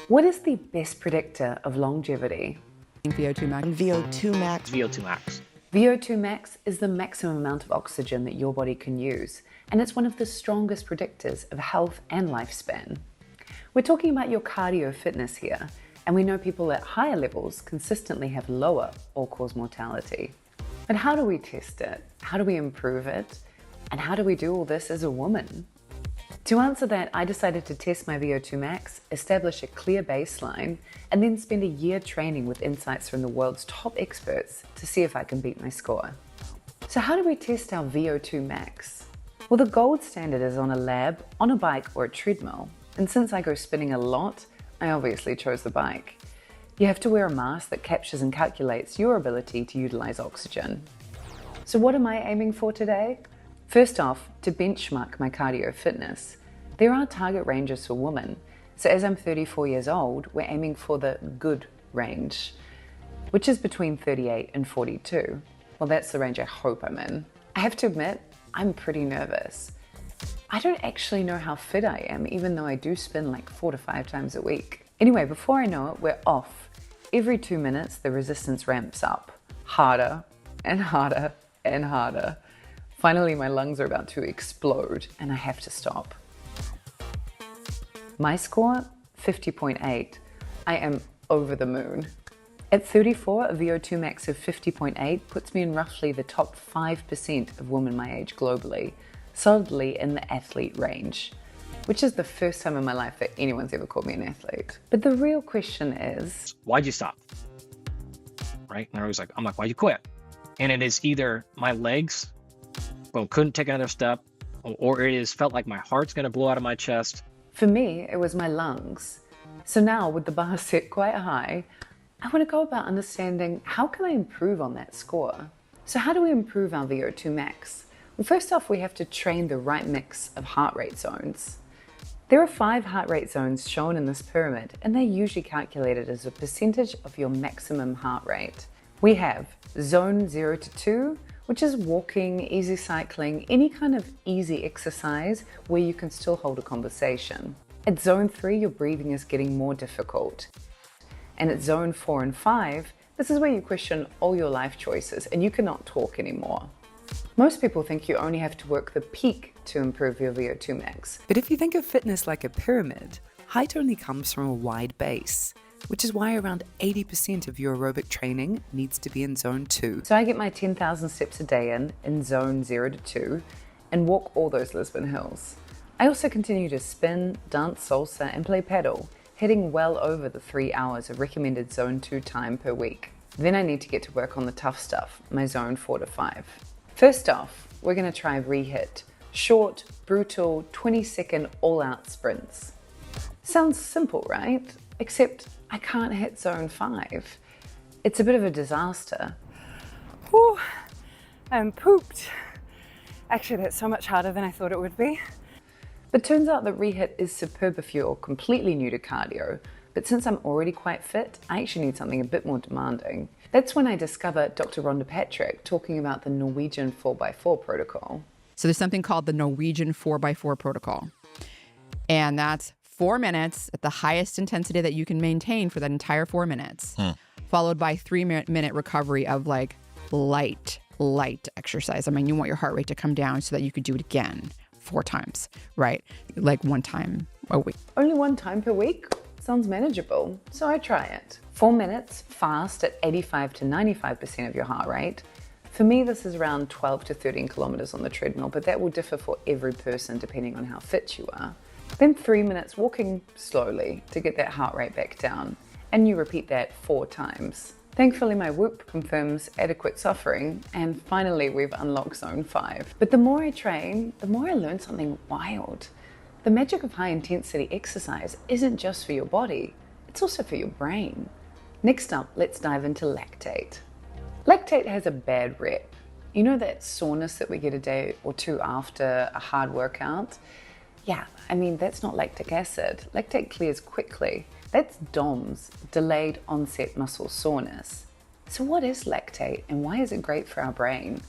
What is the best predictor of longevity? VO2 Max. VO2 Max. VO2 Max. VO2 max is the maximum amount of oxygen that your body can use, and it's one of the strongest predictors of health and lifespan. We're talking about your cardio fitness here, and we know people at higher levels consistently have lower all-cause mortality. But how do we test it? How do we improve it? And how do we do all this as a woman? To answer that, I decided to test my VO2 max, establish a clear baseline, and then spend a year training with insights from the world's top experts to see if I can beat my score. So how do we test our VO2 max? Well, the gold standard is on a lab, on a bike, or a treadmill. And since I go spinning a lot, I obviously chose the bike. You have to wear a mask that captures and calculates your ability to utilize oxygen. So what am I aiming for today? First off, to benchmark my cardio fitness. There are target ranges for women. So as I'm 34 years old, we're aiming for the good range, which is between 38 and 42. Well, that's the range I hope I'm in. I have to admit, I'm pretty nervous. I don't actually know how fit I am, even though I do spin like 4 to 5 times a week. Anyway, before I know it, we're off. Every 2 minutes, the resistance ramps up, harder and harder and harder. Finally, my lungs are about to explode and I have to stop. My score, 50.8. I am over the moon. At 34, a VO2 max of 50.8 puts me in roughly the top 5% of women my age globally, solidly in the athlete range, which is the first time in my life that anyone's ever called me an athlete. But the real question is, Why'd you stop? Right? And I'm like, why'd you quit? And it is either my legs, well, couldn't take another step, or it is felt like my heart's gonna blow out of my chest. for me, it was my lungs. So now with the bar set quite high, I want to go about understanding how can I improve on that score? So how do we improve our VO2 max? Well, first off, we have to train the right mix of heart rate zones. There are 5 heart rate zones shown in this pyramid, and they're usually calculated as a percentage of your maximum heart rate. We have zone 0 to 2, which is walking, easy cycling, any kind of easy exercise where you can still hold a conversation. At zone 3, your breathing is getting more difficult. And at zone 4 and 5, this is where you question all your life choices and you cannot talk anymore. Most people think you only have to work the peak to improve your VO2 max. But if you think of fitness like a pyramid, height only comes from a wide base, which is why around 80% of your aerobic training needs to be in zone 2. So I get my 10,000 steps a day in zone 0 to 2 and walk all those Lisbon hills. I also continue to spin, dance salsa and play paddle, hitting well over the 3 hours of recommended zone 2 time per week. Then I need to get to work on the tough stuff, my zone 4 to 5. First off, we're going to try ReHIT, short, brutal, 20-second all-out sprints. Sounds simple, right? Except I can't hit zone 5. It's a bit of a disaster. Whew, I'm pooped. Actually, that's so much harder than I thought it would be. But turns out that ReHIT is superb if you're completely new to cardio. But since I'm already quite fit, I actually need something a bit more demanding. That's when I discover Dr. Rhonda Patrick talking about the Norwegian 4x4 protocol. So there's something called the Norwegian 4x4 protocol. And that's 4 minutes at the highest intensity that you can maintain for that entire 4 minutes, followed by 3-minute recovery of like light exercise. I mean, you want your heart rate to come down so that you could do it again 4 times, right? Like 1 time a week. Only 1 time per week? Sounds manageable, so I try it. 4 minutes, fast at 85 to 95% of your heart rate. For me, this is around 12 to 13 kilometers on the treadmill, but that will differ for every person depending on how fit you are. Then 3 minutes walking slowly to get that heart rate back down, and you repeat that 4 times. Thankfully, my Whoop confirms adequate suffering, and finally we've unlocked zone 5. But the more I train, the more I learn something wild. The magic of high-intensity exercise isn't just for your body, it's also for your brain. Next up, let's dive into lactate. Lactate has a bad rep. You know that soreness that we get a day or 2 after a hard workout? Yeah, I mean, that's not lactic acid. Lactate clears quickly. That's DOMS, delayed onset muscle soreness. So what is lactate and why is it great for our brain?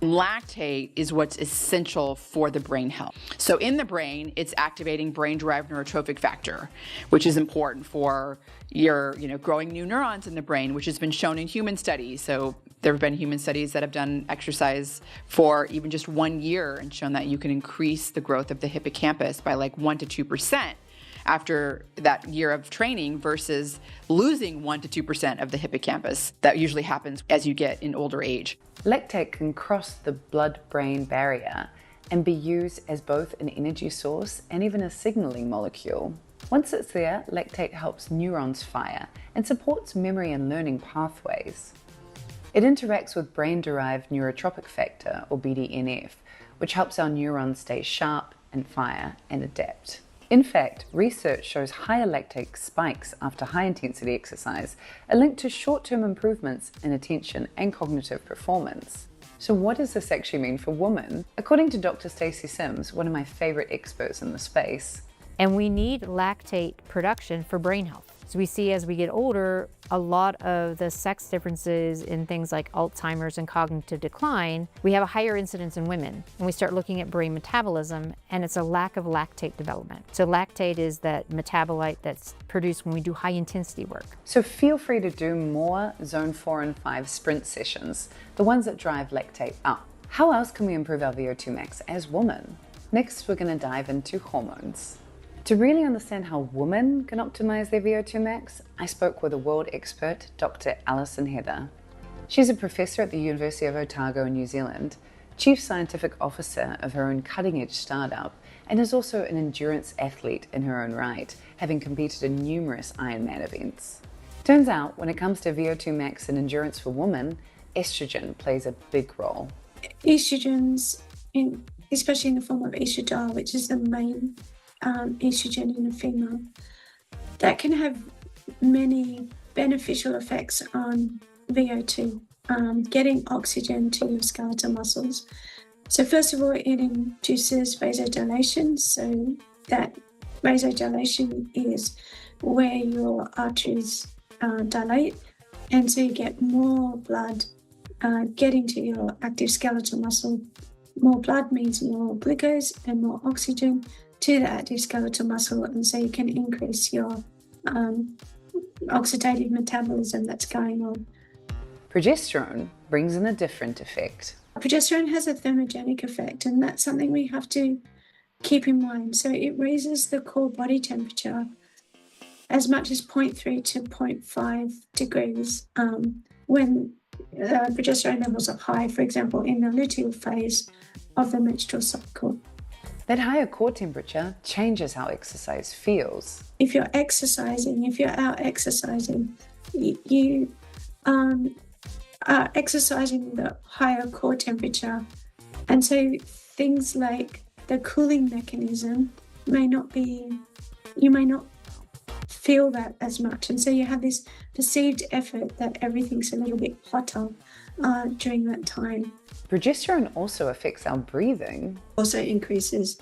Lactate is what's essential for the brain health. So in the brain, it's activating brain-derived neurotrophic factor, which is important for your, growing new neurons in the brain, which has been shown in human studies. So there have been human studies that have done exercise for even just 1 year and shown that you can increase the growth of the hippocampus by like 1 to 2% after that year of training versus losing 1 to 2% of the hippocampus. That usually happens as you get in older age. Lactate can cross the blood-brain barrier and be used as both an energy source and even a signaling molecule. Once it's there, lactate helps neurons fire and supports memory and learning pathways. It interacts with brain-derived neurotrophic factor, or BDNF, which helps our neurons stay sharp and fire and adapt. In fact, research shows higher lactate spikes after high-intensity exercise are linked to short-term improvements in attention and cognitive performance. So what does this actually mean for women? According to Dr. Stacey Sims, one of my favorite experts in the space, and we need lactate production for brain health. So we see as we get older, a lot of the sex differences in things like Alzheimer's and cognitive decline, we have a higher incidence in women. And we start looking at brain metabolism, and it's a lack of lactate development. So lactate is that metabolite that's produced when we do high intensity work. So feel free to do more zone 4 and 5 sprint sessions, the ones that drive lactate up. How else can we improve our VO2 max as women? Next, we're going to dive into hormones. To really understand how women can optimize their VO2 max, I spoke with a world expert, Dr. Alison Heather. She's a professor at the University of Otago in New Zealand, chief scientific officer of her own cutting-edge startup, and is also an endurance athlete in her own right, having competed in numerous Ironman events. Turns out, when it comes to VO2 max and endurance for women, estrogen plays a big role. Estrogens, especially in the form of estradiol, which is the main estrogen in a female, that can have many beneficial effects on VO2, getting oxygen to your skeletal muscles. So first of all, it induces vasodilation. So that vasodilation is where your arteries dilate, and so you get more blood getting to your active skeletal muscle. More blood means more glucose and more oxygen to the active skeletal muscle, and so you can increase your oxidative metabolism that's going on. Progesterone brings in a different effect. Progesterone has a thermogenic effect, and that's something we have to keep in mind. So it raises the core body temperature as much as 0.3 to 0.5 degrees when progesterone levels are high, for example, in the luteal phase of the menstrual cycle. That higher core temperature changes how exercise feels. If you're exercising, if you're out exercising, you are exercising the higher core temperature. And so things like the cooling mechanism you may not feel that as much. And so you have this perceived effort that everything's a little bit hotter during that time. Progesterone also affects our breathing. Also increases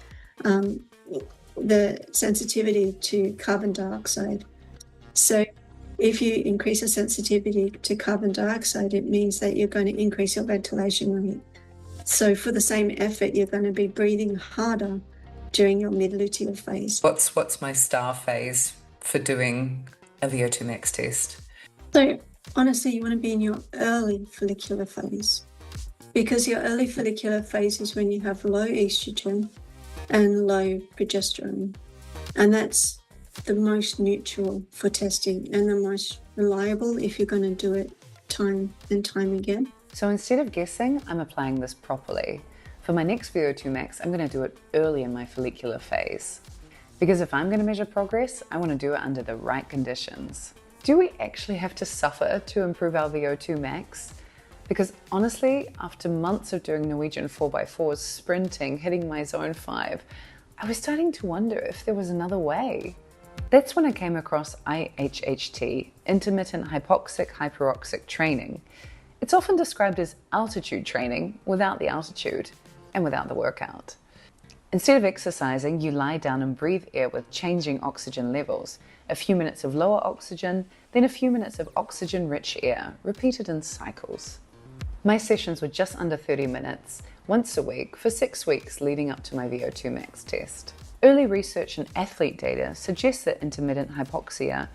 the sensitivity to carbon dioxide. So if you increase the sensitivity to carbon dioxide, it means that you're going to increase your ventilation rate. So for the same effort, you're going to be breathing harder during your mid-luteal phase. What's my star phase for doing a VO2 max test? So honestly, you want to be in your early follicular phase, because your early follicular phase is when you have low estrogen and low progesterone. And that's the most neutral for testing and the most reliable if you're going to do it time and time again. So instead of guessing, I'm applying this properly. For my next VO2 max, I'm going to do it early in my follicular phase. Because if I'm going to measure progress, I want to do it under the right conditions. Do we actually have to suffer to improve our VO2 max? Because honestly, after months of doing Norwegian 4x4s, sprinting, hitting my zone 5, I was starting to wonder if there was another way. That's when I came across IHHT, intermittent hypoxic hyperoxic training. It's often described as altitude training without the altitude and without the workout. Instead of exercising, you lie down and breathe air with changing oxygen levels. A few minutes of lower oxygen, then a few minutes of oxygen-rich air, repeated in cycles. My sessions were just under 30 minutes, once a week, for 6 weeks leading up to my VO2 Max test. Early research and athlete data suggests that intermittent hypoxia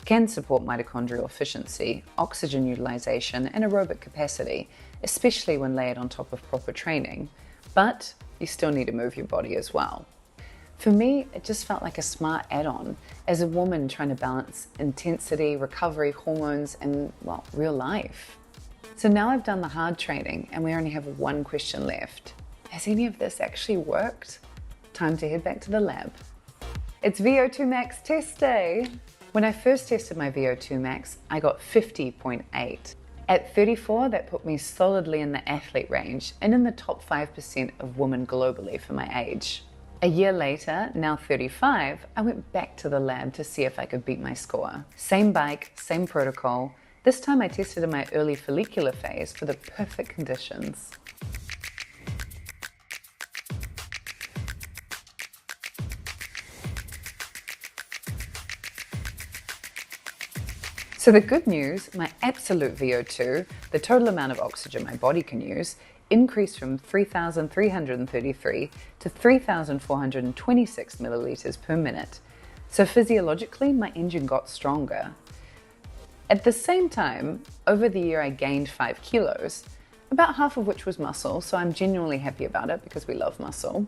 can support mitochondrial efficiency, oxygen utilization, and aerobic capacity, especially when layered on top of proper training. But you still need to move your body as well. For me, it just felt like a smart add-on as a woman trying to balance intensity, recovery, hormones, and, well, real life. So now I've done the hard training and we only have one question left. Has any of this actually worked? Time to head back to the lab. It's VO2 Max test day. When I first tested my VO2 Max, I got 50.8. At 34, that put me solidly in the athlete range and in the top 5% of women globally for my age. A year later, now 35, I went back to the lab to see if I could beat my score. Same bike, same protocol. This time I tested in my early follicular phase for the perfect conditions. So the good news, my absolute VO2, the total amount of oxygen my body can use, increased from 3,333 to 3,426 milliliters per minute. So physiologically, my engine got stronger. At the same time, over the year I gained 5 kilos, about half of which was muscle, so I'm genuinely happy about it because we love muscle.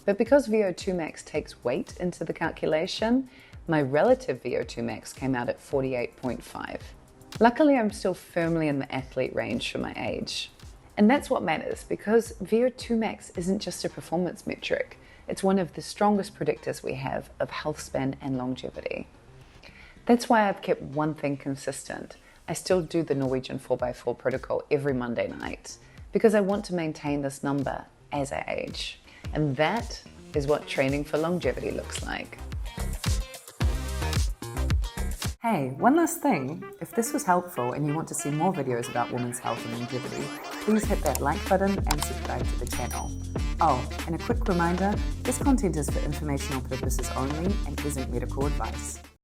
But because VO2 Max takes weight into the calculation, my relative VO2 Max came out at 48.5. Luckily, I'm still firmly in the athlete range for my age. And that's what matters, because VO2 Max isn't just a performance metric. It's one of the strongest predictors we have of health span and longevity. That's why I've kept one thing consistent. I still do the Norwegian 4x4 protocol every Monday night, because I want to maintain this number as I age. And that is what training for longevity looks like. Hey, one last thing. If this was helpful and you want to see more videos about women's health and longevity, please hit that like button and subscribe to the channel. Oh, and a quick reminder, this content is for informational purposes only and isn't medical advice.